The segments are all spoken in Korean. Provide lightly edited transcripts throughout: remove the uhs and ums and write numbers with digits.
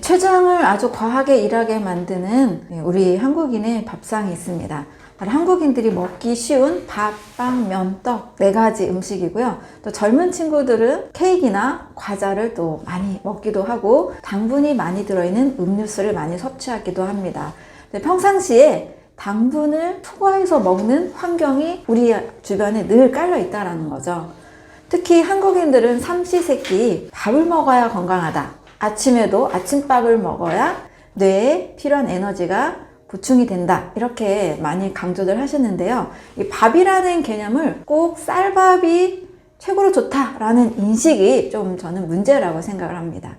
췌장을 아주 과하게 일하게 만드는 우리 한국인의 밥상이 있습니다. 바로 한국인들이 먹기 쉬운 밥, 빵, 면, 떡 4가지 음식이고요. 또 젊은 친구들은 케이크나 과자를 또 많이 먹기도 하고 당분이 많이 들어있는 음료수를 많이 섭취하기도 합니다. 평상시에 당분을 투과해서 먹는 환경이 우리 주변에 늘 깔려 있다는 거죠. 특히 한국인들은 삼시세끼 밥을 먹어야 건강하다. 아침에도 아침밥을 먹어야 뇌에 필요한 에너지가 보충이 된다. 이렇게 많이 강조를 하시는데요. 이 밥이라는 개념을 꼭 쌀밥이 최고로 좋다라는 인식이 좀 저는 문제라고 생각을 합니다.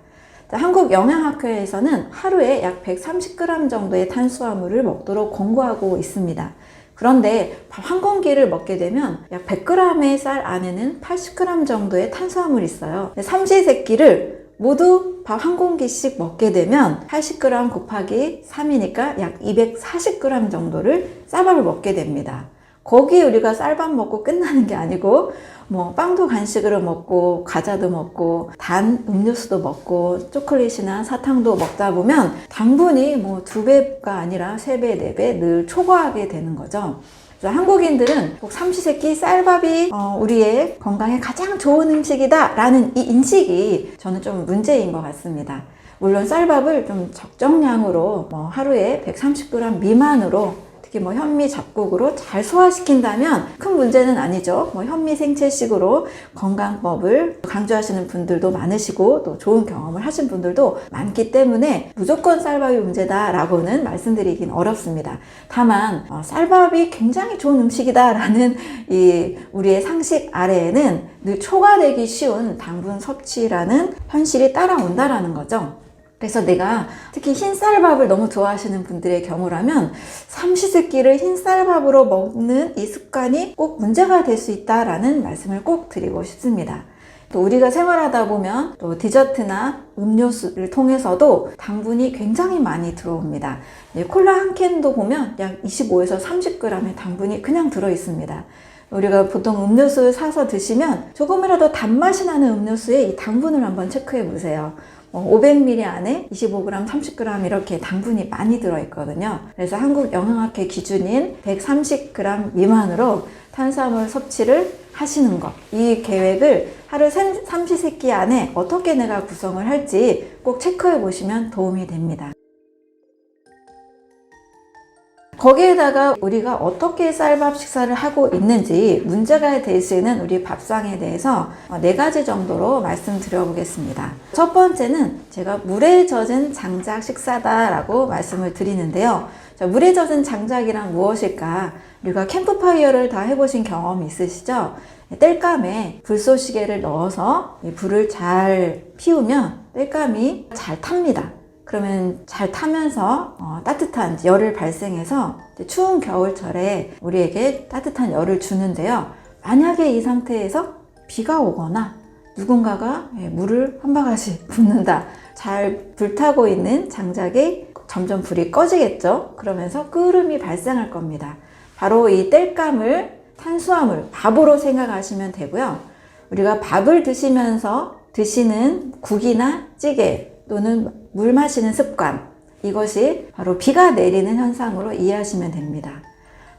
한국영양학회에서는 하루에 약 130g 정도의 탄수화물을 먹도록 권고하고 있습니다. 그런데 밥 한 공기를 먹게 되면 약 100g의 쌀 안에는 80g 정도의 탄수화물이 있어요. 삼시세끼를 모두 밥 한 공기씩 먹게 되면 80g 곱하기 3이니까 약 240g 정도를 쌀밥을 먹게 됩니다. 거기에 우리가 쌀밥 먹고 끝나는 게 아니고 뭐 빵도 간식으로 먹고 과자도 먹고 단 음료수도 먹고 초콜릿이나 사탕도 먹다 보면 당분이 뭐 2배가 아니라 3배, 4배 늘 초과하게 되는 거죠. 그래서 한국인들은 꼭 삼시세끼 쌀밥이 우리의 건강에 가장 좋은 음식이다 라는 이 인식이 저는 좀 문제인 것 같습니다. 물론 쌀밥을 좀 적정량으로 하루에 130g 미만으로 특히 현미 잡곡으로 잘 소화시킨다면 큰 문제는 아니죠. 현미 생채식으로 건강법을 강조하시는 분들도 많으시고 또 좋은 경험을 하신 분들도 많기 때문에 무조건 쌀밥이 문제다라고는 말씀드리긴 어렵습니다. 다만 쌀밥이 굉장히 좋은 음식이다라는 이 우리의 상식 아래에는 늘 초과되기 쉬운 당분 섭취라는 현실이 따라온다라는 거죠. 그래서 내가 특히 흰쌀밥을 너무 좋아하시는 분들의 경우라면 삼시세끼를 흰쌀밥으로 먹는 이 습관이 꼭 문제가 될 수 있다라는 말씀을 꼭 드리고 싶습니다. 또 우리가 생활하다 보면 또 디저트나 음료수를 통해서도 당분이 굉장히 많이 들어옵니다. 콜라 한 캔도 보면 약 25에서 30g의 당분이 그냥 들어 있습니다. 우리가 보통 음료수를 사서 드시면 조금이라도 단맛이 나는 음료수에 이 당분을 한번 체크해 보세요. 500ml 안에 25g, 30g 이렇게 당분이 많이 들어있거든요. 그래서 한국영양학회 기준인 130g 미만으로 탄수화물 섭취를 하시는 것, 이 계획을 하루 삼시세끼 안에 어떻게 내가 구성을 할지 꼭 체크해 보시면 도움이 됩니다. 거기에다가 우리가 어떻게 쌀밥 식사를 하고 있는지 문제가 될 수 있는 우리 밥상에 대해서 4가지 정도로 말씀드려 보겠습니다. 첫 번째는 제가 물에 젖은 장작 식사다라고 말씀을 드리는데요. 물에 젖은 장작이란 무엇일까? 우리가 캠프파이어를 다 해보신 경험이 있으시죠? 땔감에 불쏘시개를 넣어서 불을 잘 피우면 땔감이 잘 탑니다. 그러면 잘 타면서 따뜻한 열을 발생해서 추운 겨울철에 우리에게 따뜻한 열을 주는데요. 만약에 이 상태에서 비가 오거나 누군가가 물을 한 바가지 붓는다. 잘 불타고 있는 장작에 점점 불이 꺼지겠죠. 그러면서 끓음이 발생할 겁니다. 바로 이 땔감을 탄수화물, 밥으로 생각하시면 되고요. 우리가 밥을 드시면서 드시는 국이나 찌개 또는 물 마시는 습관, 이것이 바로 비가 내리는 현상으로 이해하시면 됩니다.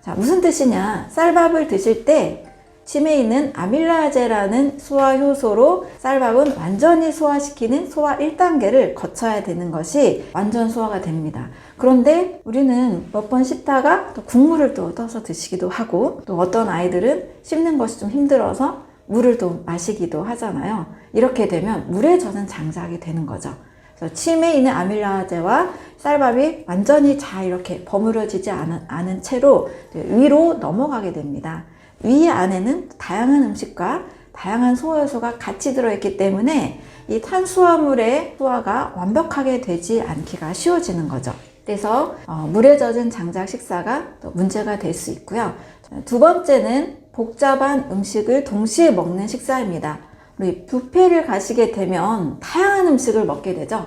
자, 무슨 뜻이냐? 쌀밥을 드실 때 침에 있는 아밀라제라는 소화 효소로 쌀밥은 완전히 소화시키는 소화 1단계를 거쳐야 되는 것이 완전 소화가 됩니다. 그런데 우리는 몇 번 씹다가 또 국물을 또 떠서 드시기도 하고 또 어떤 아이들은 씹는 것이 좀 힘들어서 물을 또 마시기도 하잖아요. 이렇게 되면 물에 젖은 장작이 되는 거죠. 침에 있는 아밀라제와 쌀밥이 완전히 잘 이렇게 버무려지지 않은 채로 위로 넘어가게 됩니다. 위 안에는 다양한 음식과 다양한 소화효소가 같이 들어있기 때문에 이 탄수화물의 소화가 완벽하게 되지 않기가 쉬워지는 거죠. 그래서 물에 젖은 장작 식사가 또 문제가 될 수 있고요. 두 번째는 복잡한 음식을 동시에 먹는 식사입니다. 우리 뷔페를 가시게 되면 다양한 음식을 먹게 되죠.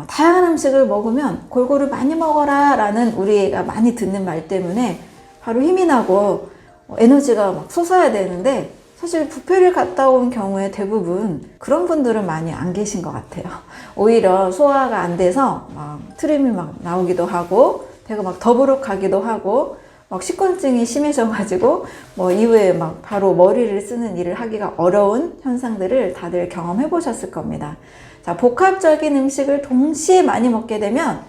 다양한 음식을 먹으면 골고루 많이 먹어라 라는 우리가 많이 듣는 말 때문에 바로 힘이 나고 에너지가 막 솟아야 되는데 사실 뷔페를 갔다 온 경우에 대부분 그런 분들은 많이 안 계신 것 같아요. 오히려 소화가 안 돼서 막 트림이 막 나오기도 하고 배가 막 더부룩하기도 하고 막 식곤증이 심해져가지고 뭐 이후에 막 바로 머리를 쓰는 일을 하기가 어려운 현상들을 다들 경험해 보셨을 겁니다. 자, 복합적인 음식을 동시에 많이 먹게 되면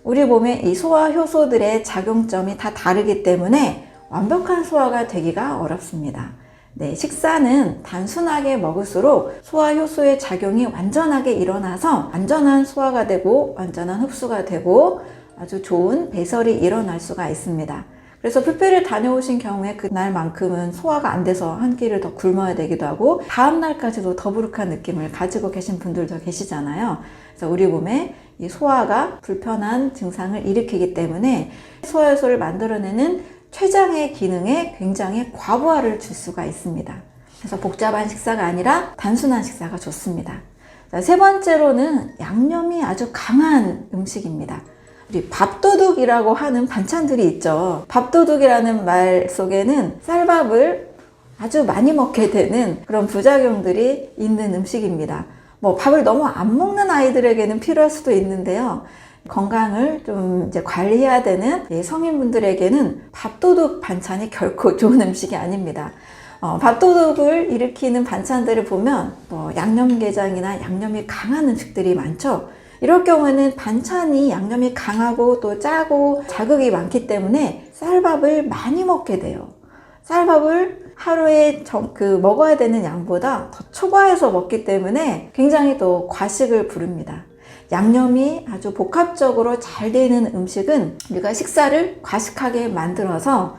우리 몸의 이 소화 효소들의 작용점이 다 다르기 때문에 완벽한 소화가 되기가 어렵습니다. 네, 식사는 단순하게 먹을수록 소화 효소의 작용이 완전하게 일어나서 완전한 소화가 되고 완전한 흡수가 되고 아주 좋은 배설이 일어날 수가 있습니다. 그래서 뷔페를 다녀오신 경우에 그날만큼은 소화가 안 돼서 한 끼를 더 굶어야 되기도 하고 다음 날까지도 더부룩한 느낌을 가지고 계신 분들도 계시잖아요. 그래서 우리 몸에 이 소화가 불편한 증상을 일으키기 때문에 소화효소를 만들어내는 췌장의 기능에 굉장히 과부하를 줄 수가 있습니다. 그래서 복잡한 식사가 아니라 단순한 식사가 좋습니다. 자, 세 번째로는 양념이 아주 강한 음식입니다. 우리 밥도둑이라고 하는 반찬들이 있죠. 밥도둑이라는 말 속에는 쌀밥을 아주 많이 먹게 되는 그런 부작용들이 있는 음식입니다. 뭐 밥을 너무 안 먹는 아이들에게는 필요할 수도 있는데요. 건강을 좀 이제 관리해야 되는 성인분들에게는 밥도둑 반찬이 결코 좋은 음식이 아닙니다. 밥도둑을 일으키는 반찬들을 보면 양념게장이나 양념이 강한 음식들이 많죠. 이럴 경우에는 반찬이 양념이 강하고 또 짜고 자극이 많기 때문에 쌀밥을 많이 먹게 돼요. 쌀밥을 하루에 먹어야 되는 양보다 더 초과해서 먹기 때문에 굉장히 또 과식을 부릅니다. 양념이 아주 복합적으로 잘 되는 음식은 우리가 식사를 과식하게 만들어서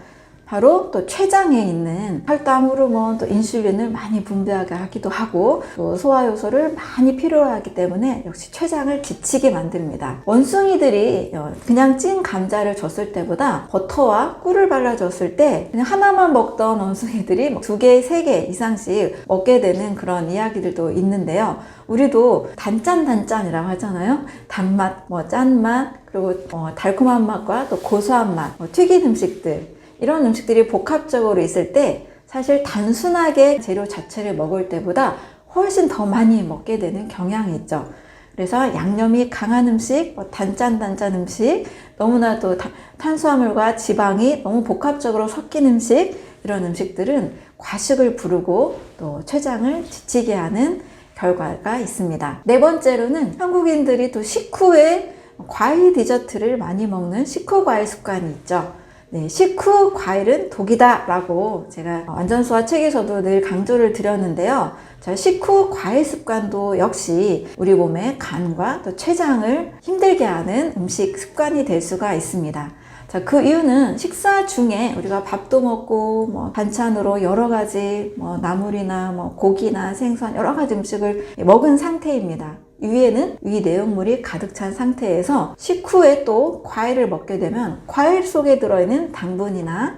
바로 또 췌장에 있는 혈당 호르몬, 또 인슐린을 많이 분비하게 하기도 하고 또 소화효소를 많이 필요로 하기 때문에 역시 췌장을 지치게 만듭니다. 원숭이들이 그냥 찐 감자를 줬을 때보다 버터와 꿀을 발라줬을 때 그냥 하나만 먹던 원숭이들이 2개, 3개 이상씩 먹게 되는 그런 이야기들도 있는데요. 우리도 단짠단짠이라고 하잖아요. 단맛, 짠맛, 그리고 달콤한 맛과 또 고소한 맛, 튀긴 음식들 이런 음식들이 복합적으로 있을 때 사실 단순하게 재료 자체를 먹을 때보다 훨씬 더 많이 먹게 되는 경향이 있죠. 그래서 양념이 강한 음식, 단짠 음식, 너무나도 탄수화물과 지방이 너무 복합적으로 섞인 음식, 이런 음식들은 과식을 부르고 또 췌장을 지치게 하는 결과가 있습니다. 네 번째로는 한국인들이 또 식후에 과일 디저트를 많이 먹는 식후 과일 습관이 있죠. 네, 식후 과일은 독이다 라고 제가 완전소화 책에서도 늘 강조를 드렸는데요. 자, 식후 과일 습관도 역시 우리 몸의 간과 또 췌장을 힘들게 하는 음식 습관이 될 수가 있습니다. 자, 그 이유는 식사 중에 우리가 밥도 먹고 반찬으로 여러 가지 나물이나 고기나 생선 여러 가지 음식을 먹은 상태입니다. 위에는 위 내용물이 가득 찬 상태에서 식후에 또 과일을 먹게 되면 과일 속에 들어있는 당분이나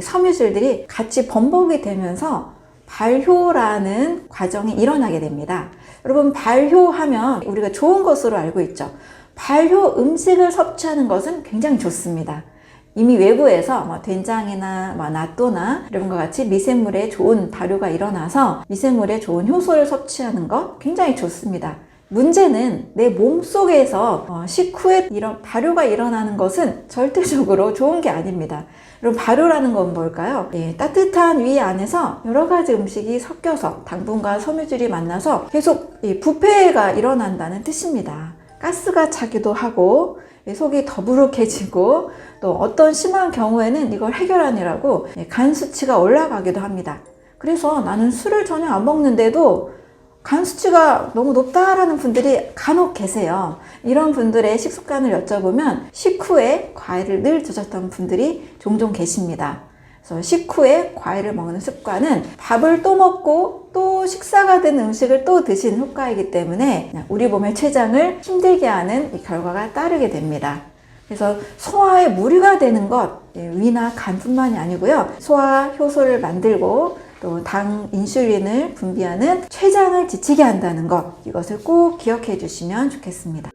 섬유질들이 같이 범벅이 되면서 발효라는 과정이 일어나게 됩니다. 여러분, 발효하면 우리가 좋은 것으로 알고 있죠. 발효 음식을 섭취하는 것은 굉장히 좋습니다. 이미 외부에서 된장이나 낫또나 이런 것 같이 미생물에 좋은 발효가 일어나서 미생물에 좋은 효소를 섭취하는 것 굉장히 좋습니다. 문제는 내 몸속에서 식후에 이런 발효가 일어나는 것은 절대적으로 좋은 게 아닙니다. 그럼 발효라는 건 뭘까요? 따뜻한 위 안에서 여러 가지 음식이 섞여서 당분과 섬유질이 만나서 계속 부패가 일어난다는 뜻입니다. 가스가 차기도 하고 속이 더부룩해지고 또 어떤 심한 경우에는 이걸 해결하느라고 간 수치가 올라가기도 합니다. 그래서 나는 술을 전혀 안 먹는데도 간 수치가 너무 높다라는 분들이 간혹 계세요. 이런 분들의 식습관을 여쭤보면 식후에 과일을 늘 드셨던 분들이 종종 계십니다. 그래서 식후에 과일을 먹는 습관은 밥을 또 먹고 또 식사가 된 음식을 또 드신 효과이기 때문에 우리 몸의 췌장을 힘들게 하는 이 결과가 따르게 됩니다. 그래서 소화에 무리가 되는 것, 위나 간뿐만이 아니고요. 소화 효소를 만들고 또 당, 인슐린을 분비하는 췌장을 지치게 한다는 것, 이것을 꼭 기억해 주시면 좋겠습니다.